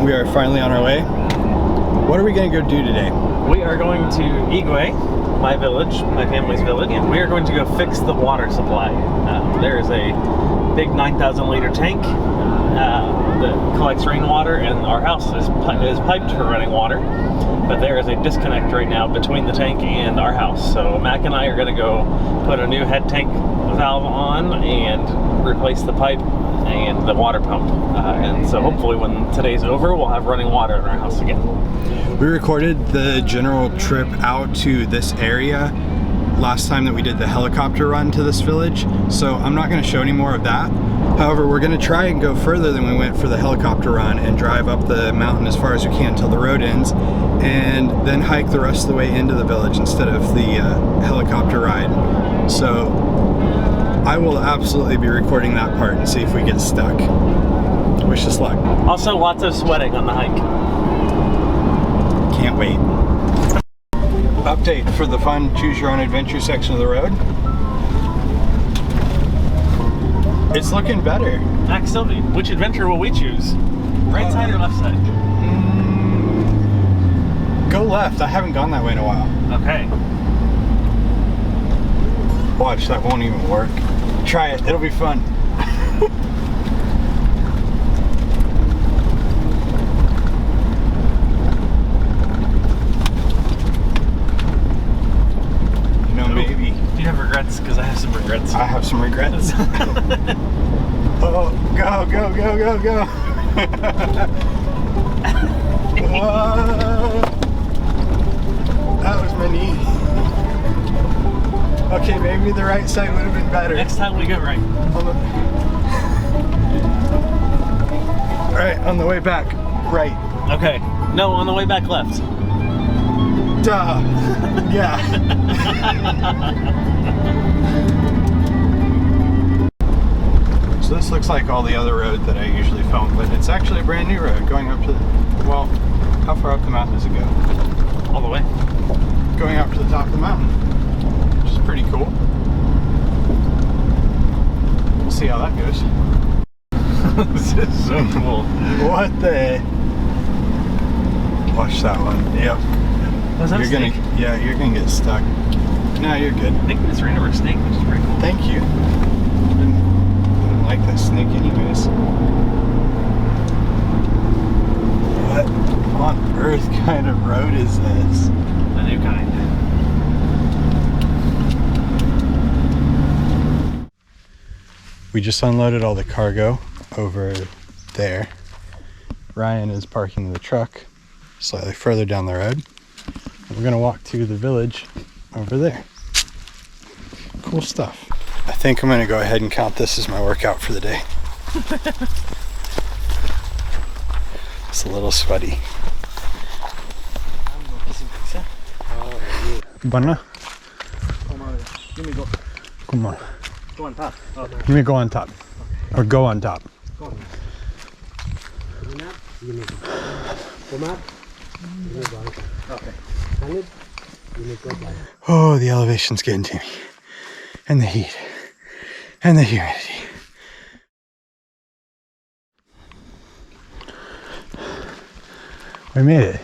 We are finally on our way. What are we going to go do today? We are going to Igoi, my village, my family's village, and we are going to go fix the water supply. There is a big 9,000 liter tank that collects rainwater, and our house is piped for running water. But there is a disconnect right now between the tank and our house. So Mac and I are going to go put a new head tank valve on and replace the pipe and the water pump. And so hopefully when today's over, we'll have running water in our house again. We recorded the general trip out to this area last time that we did the helicopter run to this village, so I'm not going to show any more of that. However, we're going to try and go further than we went for the helicopter run and drive up the mountain as far as we can until the road ends, and then hike the rest of the way into the village instead of the helicopter ride. So I will absolutely be recording that part and see if we get stuck. Wish us luck. Also, lots of sweating on the hike. Can't wait. Update for the fun choose your own adventure section of the road. It's looking better. Mac Sylvie, which adventure will we choose? Right side or left side? Go left. I haven't gone that way in a while. Okay. Watch, that won't even work. Try it. It'll be fun. Maybe. Do you have regrets? Because I have some regrets. I have some regrets. Oh, go, go, go, go, go. Whoa. That was my knee. Okay, maybe the right side would have been better. Next time we go right. Alright, on the way back, right. Okay. No, on the way back left. Duh. Yeah. So this looks like all the other road that I usually film, but it's actually a brand new road going up to the, well, how far up the mountain does it go? All the way. Going up to the top of the mountain, which is pretty cool. We'll see how that goes. This is so cool. What the? Watch that one. Yep. Was that You're gonna, yeah, you're gonna get stuck. No, you're good. I think we just ran over a snake, which is pretty cool. Thank you. I don't like that snake anyways. What on earth kind of road is this? The new kind. We just unloaded all the cargo over there. Ryan is parking the truck slightly further down the road. We're gonna walk to the village over there. Cool stuff. I think I'm gonna go ahead and count this as my workout for the day. It's a little sweaty. Banana? Come on. Go on top. Oh. Let me go on top. Or go on top. Okay. Oh, the elevation's getting to me. And the heat. And the humidity. We made it.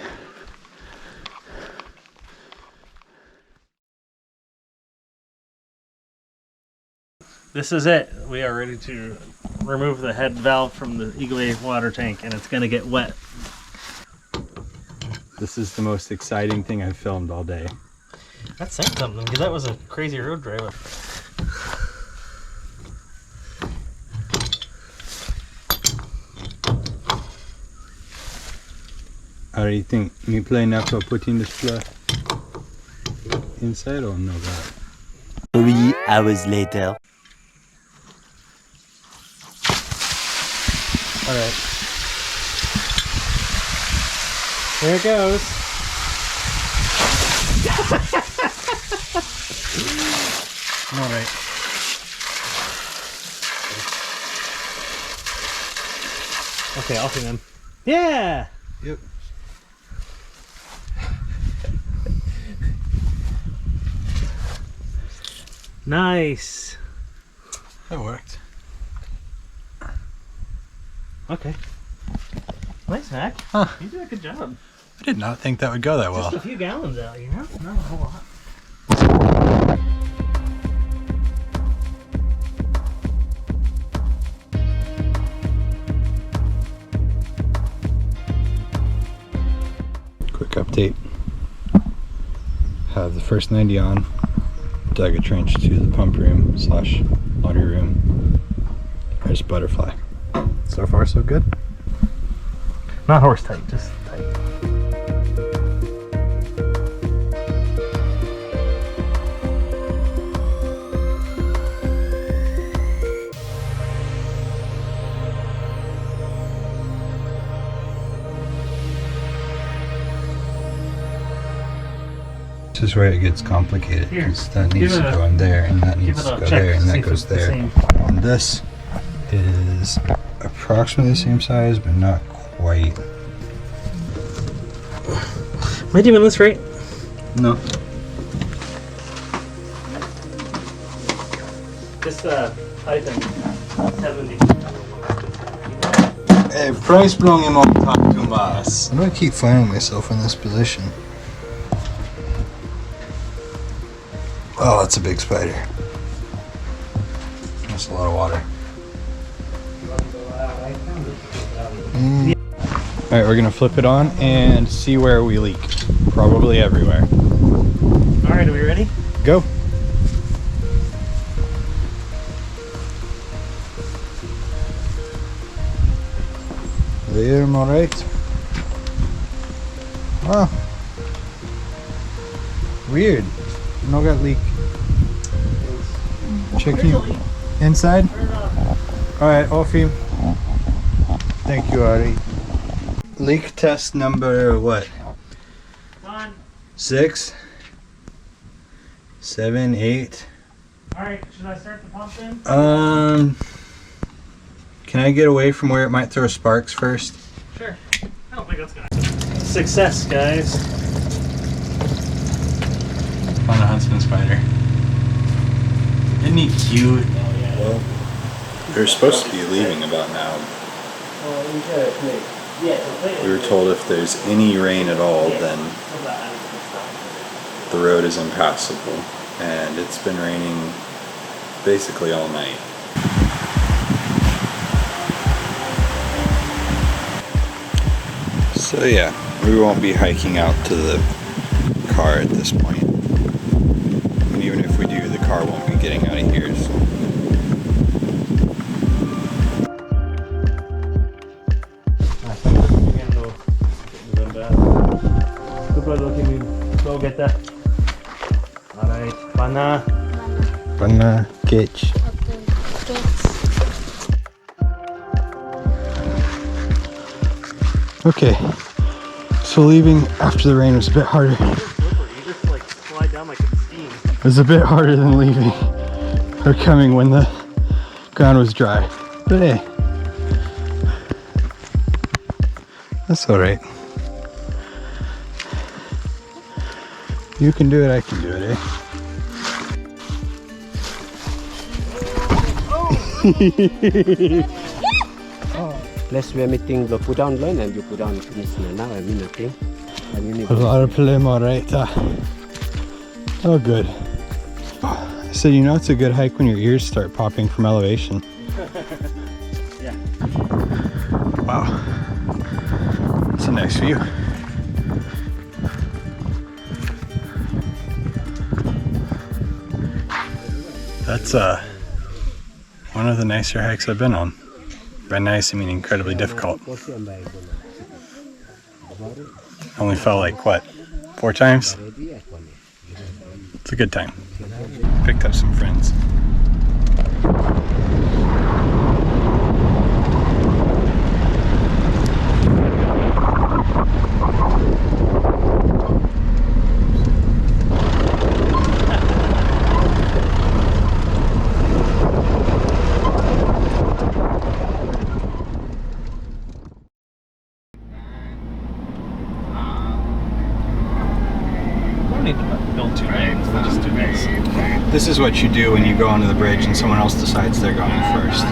This is it. We are ready to remove the head valve from the Igoi water tank, and it's going to get wet. This is the most exciting thing I've filmed all day. That's saying something, because that was a crazy road drive. How do you think? Me playing after putting this fluff inside or no? 3 hours later. Alright. Here it goes. Alright. Okay, I'll film him. Yeah! Yep. Nice. That worked. Okay. Nice, Mac. Huh. You did a good job. I did not think that would go that well. Just a few gallons out, you know? Not a whole lot. Quick update. Have the first 90 on. Dug a trench to the pump room / laundry room. There's butterfly. So far so good. Not horse tight, just tight. This is where it gets complicated Here, because that give needs it to a- go in there and that give needs it to a go check there to and see that if goes it's the there. same. And this is approximately the same size but not quite. Am I doing this right? No. Just type in 70. Hey, price belong him on top to us. Why do I keep finding myself in this position? Oh, that's a big spider. That's a lot of water. Alright, we're gonna flip it on and see where we leak. Probably everywhere. Alright, are we ready? Go. There, am I right? Wow. Weird. No got leak. Checking inside. Alright, off him. Thank you, Ari. Leak test number what? Done. 6, 7, 8. Alright, should I start the pump then? Can I get away from where it might throw sparks first? Sure. I don't think that's gonna happen. Success, guys. Found a huntsman spider. Isn't he cute? Well, they're supposed to be leaving about now. We were told if there's any rain at all, then the road is impassable. And it's been raining basically all night. So yeah, we won't be hiking out to the car at this point. And even if we do, the car won't be getting out of here. So. Go get that. Alright, Pana. Pana catch. Okay, so leaving after the rain was a bit harder. You just like slide down like it's steam. It was a bit harder than leaving or coming when the ground was dry. But hey, that's alright. You can do it, I can do it, eh? Plus we are meeting the put down line and you put down this now I mean the thing. And you need A lot of problem, alright. Oh, good. So you know it's a good hike when your ears start popping from elevation. Yeah. Wow. That's a nice view. That's one of the nicer hikes I've been on. By nice, I mean incredibly difficult. Only fell like, what, 4 times? It's a good time. Picked up some friends. Build 2 lanes, we'll just do this. This is what you do when you go onto the bridge and someone else decides they're going first.